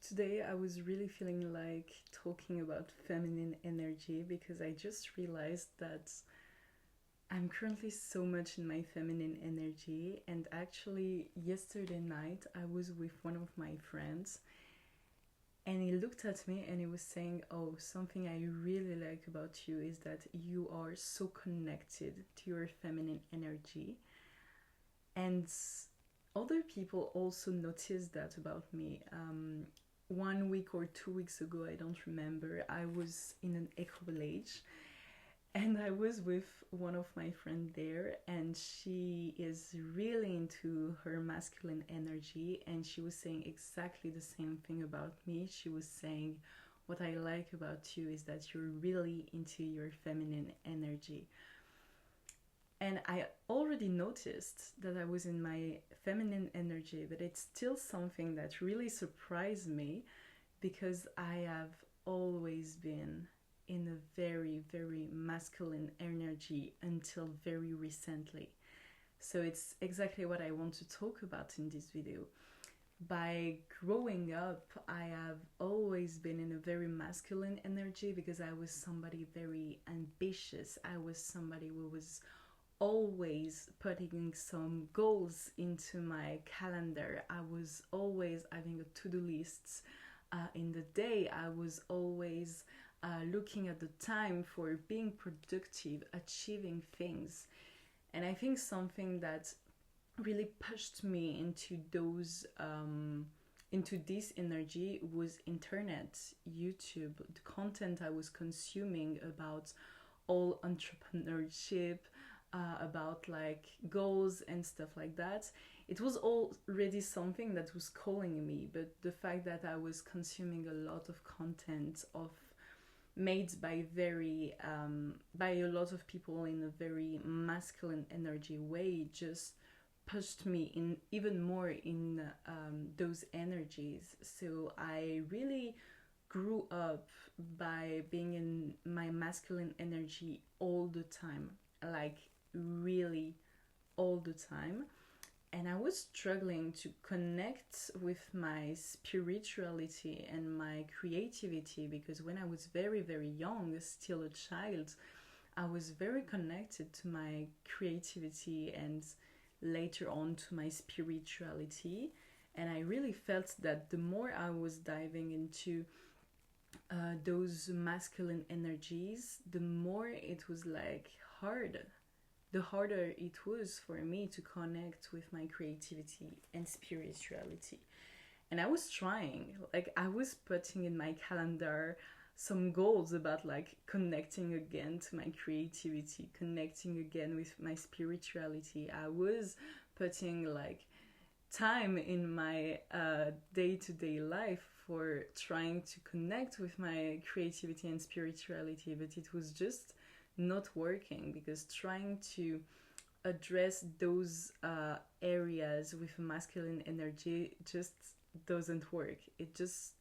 Today I was really feeling like talking about feminine energy because I just realized that I'm currently so much in my feminine energy. And actually, yesterday night I was with one of my friends and he looked at me and he was saying, "Oh, something I really like about you is that you are so connected to your feminine energy." And other people also noticed that about me. 1 week or 2 weeks ago, I don't remember, I was in an eco village and I was with one of my friends there, and she is really into her masculine energy, and she was saying exactly the same thing about me. She was saying, "What I like about you is that you're really into your feminine energy." And I already noticed that I was in my feminine energy, but it's still something that really surprised me because I have always been in a very, very masculine energy until very recently. So it's exactly what I want to talk about in this video. By growing up, I have always been in a very masculine energy because I was somebody very ambitious. I was somebody who was always putting some goals into my calendar. I was always having a to do list in the day. I was always looking at the time for being productive, achieving things. And I think something that really pushed me into this energy was internet, YouTube, the content I was consuming about all entrepreneurship, about like goals and stuff like that. It was already something that was calling me, but the fact that I was consuming a lot of content of made by a lot of people in a very masculine energy way just pushed me in even more in those energies. So I really grew up by being in my masculine energy all the time, like really all the time. And I was struggling to connect with my spirituality and my creativity because when I was very, very young, still a child, I was very connected to my creativity and later on to my spirituality. And I really felt that the more I was diving into those masculine energies, the more it was like hard. The harder it was for me to connect with my creativity and spirituality. And I was trying, like, I was putting in my calendar some goals about like connecting again to my creativity, connecting again with my spirituality. I was putting like time in my day-to-day life for trying to connect with my creativity and spirituality, but it was just not working because trying to address those areas with masculine energy just doesn't work. It just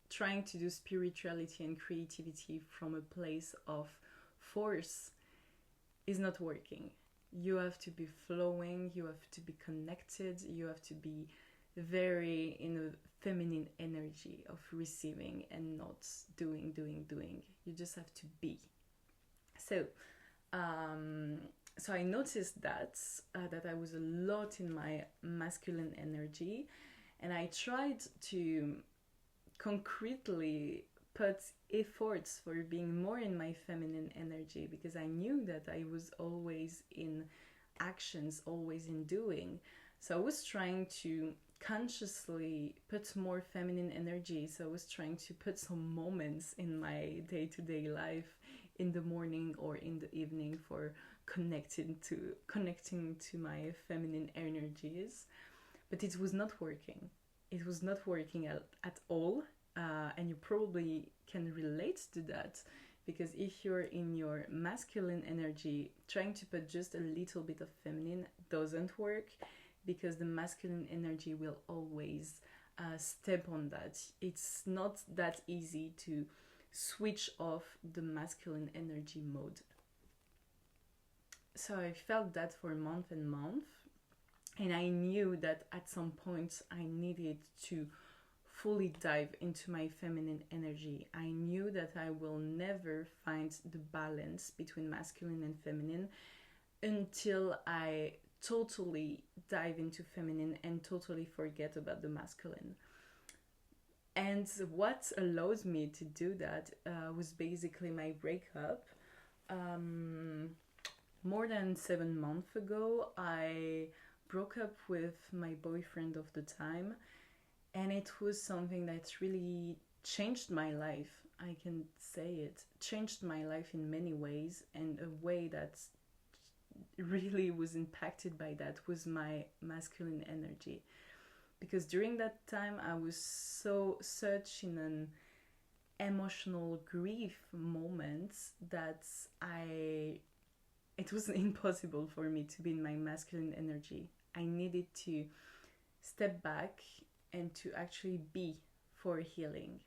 trying to do spirituality and creativity from a place of force is not working. You have to be flowing, you have to be connected, you have to be very in a feminine energy of receiving and not doing. You just have to be. So, um, so I noticed that I was a lot in my masculine energy, and I tried to concretely put efforts for being more in my feminine energy because I knew that I was always in actions, always in doing. So I was trying to consciously put more feminine energy. So I was trying to put some moments in my day-to-day life in the morning or in the evening for connecting to my feminine energies, but it was not working. It was not working at all. And you probably can relate to that because if you're in your masculine energy, trying to put just a little bit of feminine doesn't work because the masculine energy will always step on that. It's not that easy to switch off the masculine energy mode. So I felt that for a month and month, and I knew that at some point I needed to fully dive into my feminine energy. I knew that I will never find the balance between masculine and feminine until I totally dive into feminine and totally forget about the masculine. And what allows me to do that was basically my breakup. More than 7 months ago, I broke up with my boyfriend of the time, and it was something that really changed my life. I can say it changed my life in many ways, and a way that really was impacted by that was my masculine energy, because during that time I was such in an emotional grief moment that it was impossible for me to be in my masculine energy. I needed to step back and to actually be for healing.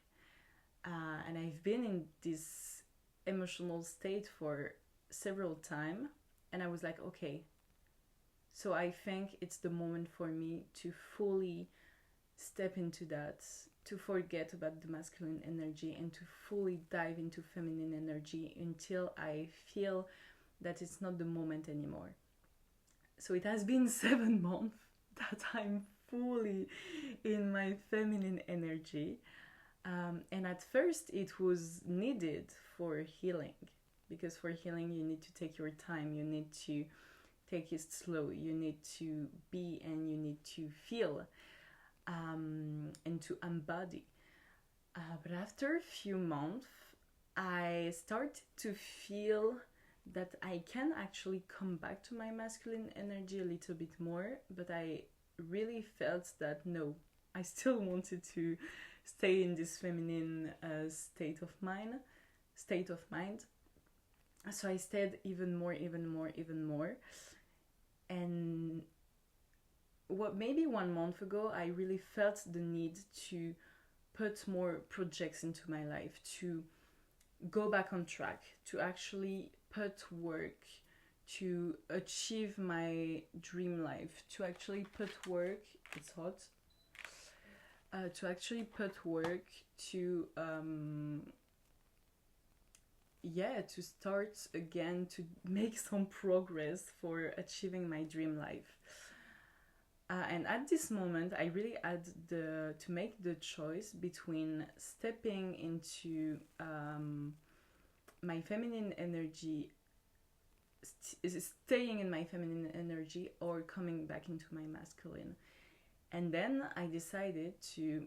And I've been in this emotional state for several times, and I was like, okay, so I think it's the moment for me to fully step into that, to forget about the masculine energy and to fully dive into feminine energy until I feel that it's not the moment anymore. So it has been 7 months that I'm fully in my feminine energy. And at first it was needed for healing, because for healing you need to take your time, you need to take it slow, you need to be and you need to feel, and to embody. But after a few months, I started to feel that I can actually come back to my masculine energy a little bit more, but I really felt that no, I still wanted to stay in this feminine state of mind. So I stayed even more. And maybe 1 month ago, I really felt the need to put more projects into my life, to go back on track, to actually put work, to achieve my dream life, to actually put work, it's hot, to actually put work to to start again, to make some progress for achieving my dream life. And at this moment, I really had to make the choice between stepping into my feminine energy, staying in my feminine energy, or coming back into my masculine. And then I decided to,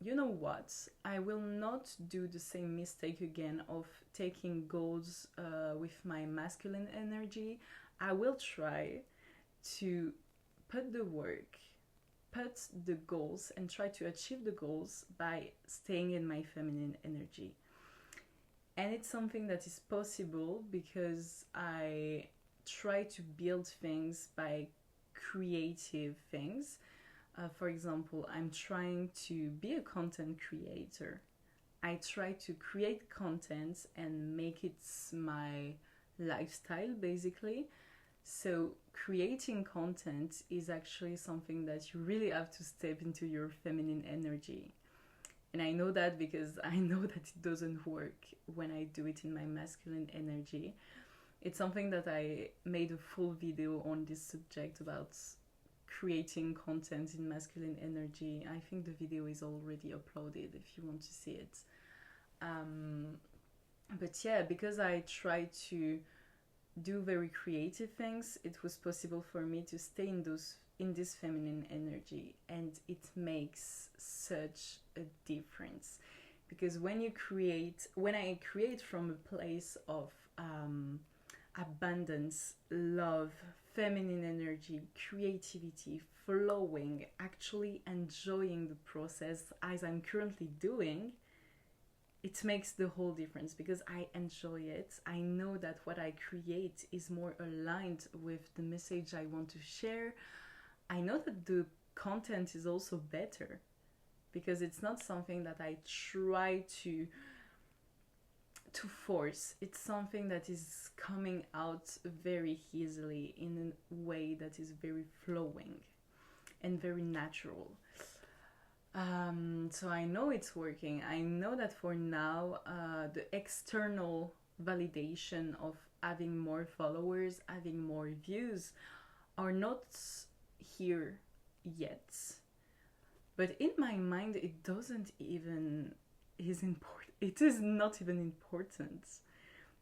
you know what, I will not do the same mistake again of taking goals with my masculine energy. I will try to put the work, put the goals, and try to achieve the goals by staying in my feminine energy. And it's something that is possible because I try to build things by creative things. For example, I'm trying to be a content creator. I try to create content and make it my lifestyle, basically. So creating content is actually something that you really have to step into your feminine energy. And I know that because I know that it doesn't work when I do it in my masculine energy. It's something that I made a full video on this subject about creating content in masculine energy. I think the video is already uploaded if you want to see it. But yeah, because I try to do very creative things, it was possible for me to stay in this feminine energy, and it makes such a difference. Because when I create from a place of abundance, love, feminine energy, creativity, flowing, actually enjoying the process as I'm currently doing, it makes the whole difference because I enjoy it. I know that what I create is more aligned with the message I want to share. I know that the content is also better because it's not something that I try to force. It's something that is coming out very easily in a way that is very flowing and very natural. So I know it's working. I know that for now, the external validation of having more followers, having more views, are not here yet. But in my mind, it doesn't even is important. It is not even important,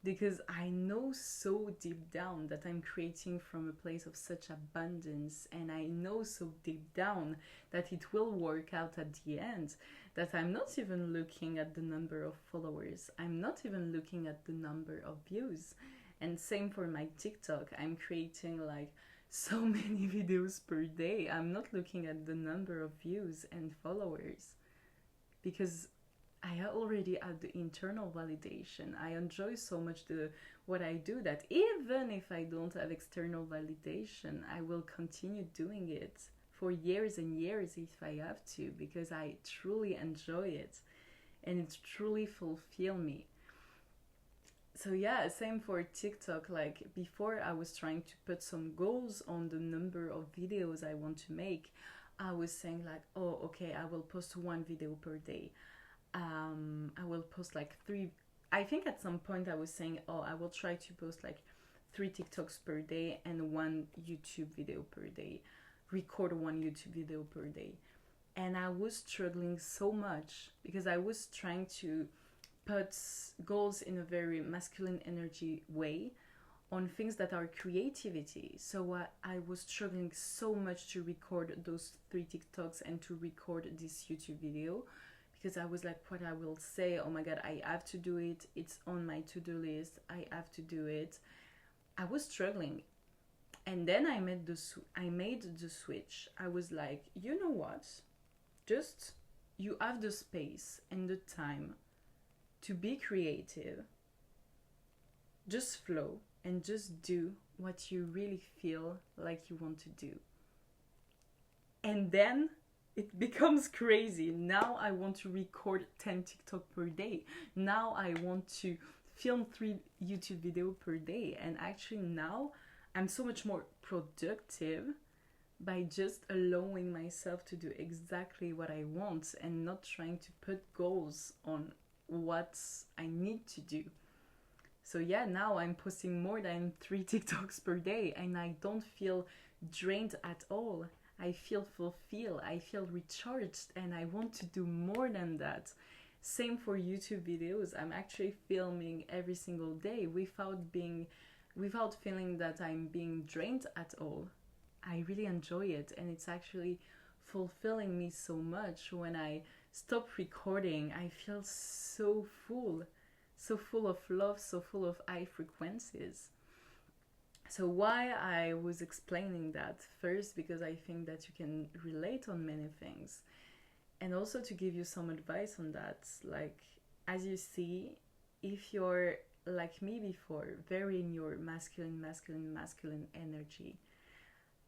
because I know so deep down that I'm creating from a place of such abundance, and I know so deep down that it will work out at the end, that I'm not even looking at the number of followers, I'm not even looking at the number of views. And same for my TikTok, I'm creating like so many videos per day. I'm not looking at the number of views and followers, because I already had the internal validation. I enjoy so much what I do, that even if I don't have external validation, I will continue doing it for years and years if I have to, because I truly enjoy it and it truly fulfills me. So yeah, same for TikTok. Like before, I was trying to put some goals on the number of videos I want to make. I was saying like, oh, okay, I will post one video per day. I will post like three. I think at some point I was saying, oh, I will try to post like 3 TikToks per day and one YouTube video per day, record one YouTube video per day. And I was struggling so much because I was trying to put goals in a very masculine energy way on things that are creativity. So I was struggling so much to record those 3 TikToks and to record this YouTube video, because I was like, what I will say, oh my god, I have to do it, it's on my to-do list, I have to do it. I was struggling. And then I made the switch. I was like, you know what, just you have the space and the time to be creative, just flow and just do what you really feel like you want to do. And then it becomes crazy. Now I want to record 10 TikTok per day. Now I want to film 3 YouTube videos per day. And actually now I'm so much more productive by just allowing myself to do exactly what I want and not trying to put goals on what I need to do. So yeah, now I'm posting more than 3 TikToks per day and I don't feel drained at all. I feel fulfilled, I feel recharged, and I want to do more than that. Same for YouTube videos. I'm actually filming every single day without feeling that I'm being drained at all. I really enjoy it, and it's actually fulfilling me so much. When I stop recording, I feel so full of love, so full of high frequencies. So why I was explaining that first, because I think that you can relate on many things, and also to give you some advice on that. Like, as you see, if you're like me before, very in your masculine energy,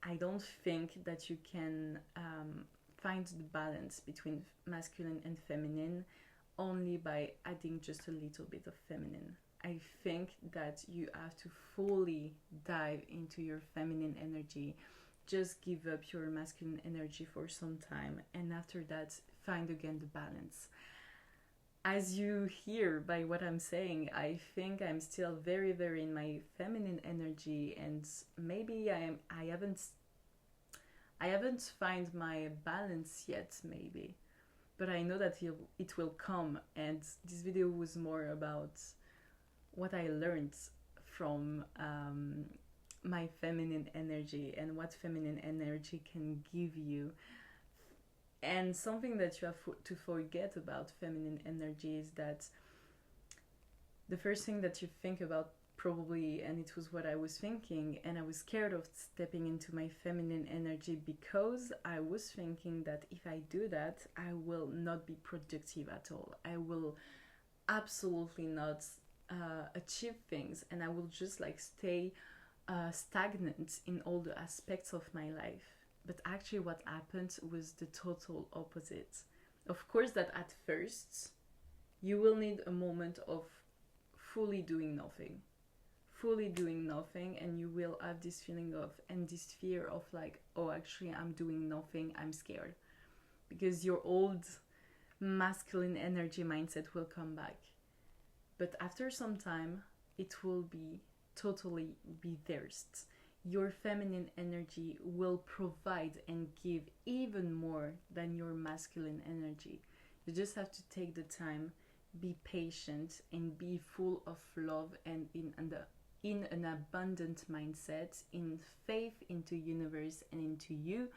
I don't think that you can find the balance between masculine and feminine only by adding just a little bit of feminine. I think that you have to fully dive into your feminine energy. Just give up your masculine energy for some time, and after that, find again the balance. As you hear by what I'm saying, I think I'm still very, very in my feminine energy, and maybe I haven't find my balance yet, maybe, but I know that it will come. And this video was more about what I learned from my feminine energy and what feminine energy can give you. And something that you have to forget about feminine energy is that the first thing that you think about, probably, and it was what I was thinking, and I was scared of stepping into my feminine energy because I was thinking that if I do that, I will not be productive at all. I will absolutely not achieve things, and I will just like stay stagnant in all the aspects of my life. But actually what happened was the total opposite. Of course that at first you will need a moment of fully doing nothing, and you will have this feeling of, and this fear of like, oh, actually I'm doing nothing, I'm scared. because your old masculine energy mindset will come back. But after some time, it will be totally be theirs. Your feminine energy will provide and give even more than your masculine energy. You just have to take the time, be patient, and be full of love and in an abundant mindset, in faith into universe and into you,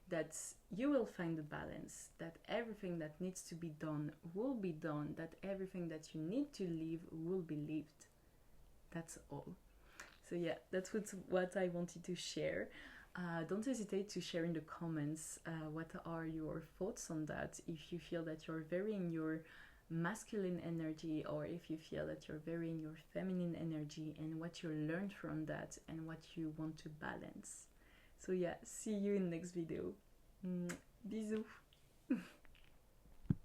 that you will find the balance, that everything that needs to be done will be done, that everything that you need to live will be lived. That's all. So yeah, that's what I wanted to share. Don't hesitate to share in the comments what are your thoughts on that, if you feel that you're very in your masculine energy, or if you feel that you're very in your feminine energy, and what you learned from that and what you want to balance. So yeah, see you in the next video. Bisous.